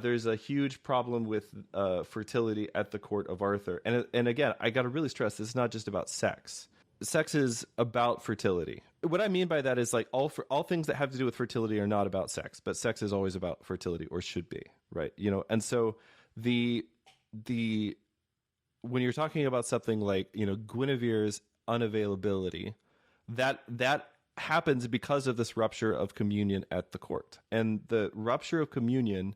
there's a huge problem with fertility at the court of Arthur. And again, I got to really stress, this is not just about sex. Sex is about fertility. What I mean by that is like all things that have to do with fertility are not about sex, but sex is always about fertility, or should be, right? You know, and so the when you're talking about something like, you know, Guinevere's unavailability, that happens because of this rupture of communion at the court. And the rupture of communion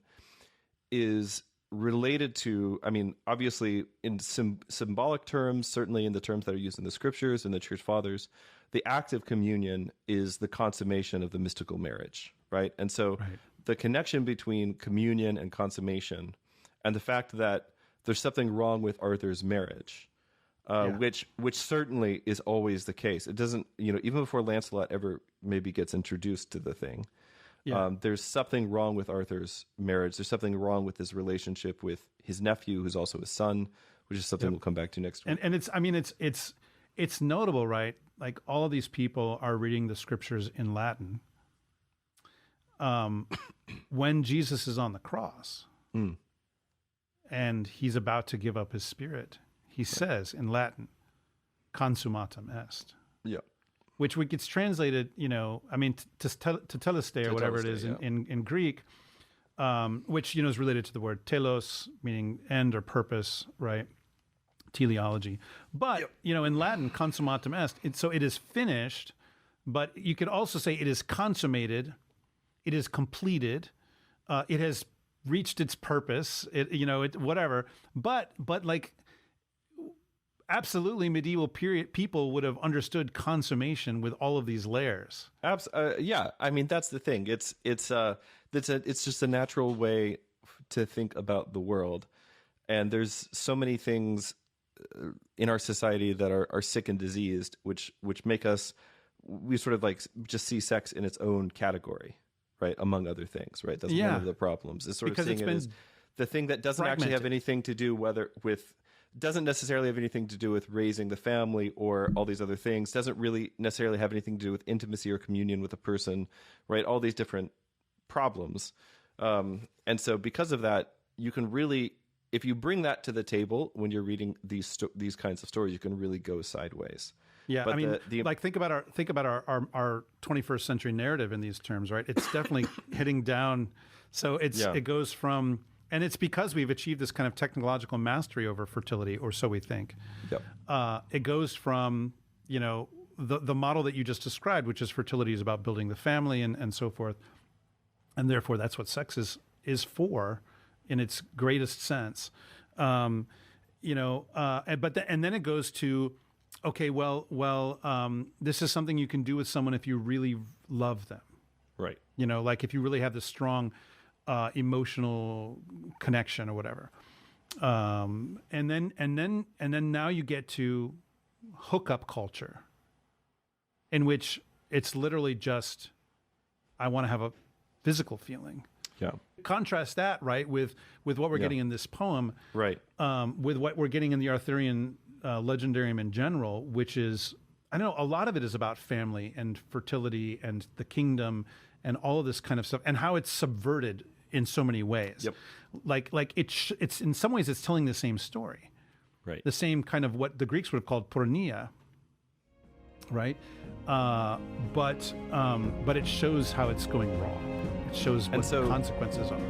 is related to, I mean, obviously in symbolic terms, certainly in the terms that are used in the scriptures and the church fathers, the act of communion is the consummation of the mystical marriage, right? And so the connection between communion and consummation, and the fact that there's something wrong with Arthur's marriage, which certainly is always the case. It doesn't, you know, even before Lancelot ever maybe gets introduced to the thing, there's something wrong with Arthur's marriage. There's something wrong with his relationship with his nephew, who's also his son, which is something we'll come back to next week. And it's, I mean, it's notable, right? Like all of these people are reading the scriptures in Latin. When Jesus is on the cross and he's about to give up his spirit, he says in Latin, "Consummatum est." Yeah. Which gets translated, you know, I mean, to telestai or whatever it is in Greek, which, you know, is related to the word telos, meaning end or purpose, right? Teleology. But, you know, in Latin, consummatum est, so it is finished, but you could also say it is consummated, it is completed, it has reached its purpose, whatever. But like, absolutely, medieval period people would have understood consummation with all of these layers. Yeah, I mean that's the thing. It's just a natural way to think about the world, and there's so many things in our society that are sick and diseased, which make us, we sort of like just see sex in its own category, right? Among other things, right? That's one of the problems. Is sort of seeing it as the thing that doesn't actually have anything to do doesn't necessarily have anything to do with raising the family or all these other things, doesn't really necessarily have anything to do with intimacy or communion with a person, right? All these different problems. And so because of that, you can really, if you bring that to the table when you're reading these kinds of stories, you can really go sideways. Yeah, but I mean, like think about our 21st century narrative in these terms, right? It's definitely hitting down. So it goes from, and it's because we've achieved this kind of technological mastery over fertility, or so we think. Yep. It goes from, you know, the model that you just described, which is fertility is about building the family and so forth, and therefore that's what sex is for, in its greatest sense. And then it goes to, okay, well, this is something you can do with someone if you really love them, right? You know, like if you really have this strong emotional connection or whatever, and then now you get to hookup culture, in which it's literally just, I want to have a physical feeling. Yeah. Contrast that, right, with what we're getting in this poem, right? With what we're getting in the Arthurian legendarium in general, which is, I know a lot of it is about family and fertility and the kingdom and all of this kind of stuff, and how it's subverted in so many ways. Yep. Like it's in some ways it's telling the same story, right? The same kind of what the Greeks would have called porneia, right? But it shows how it's going wrong. It shows what the consequences are.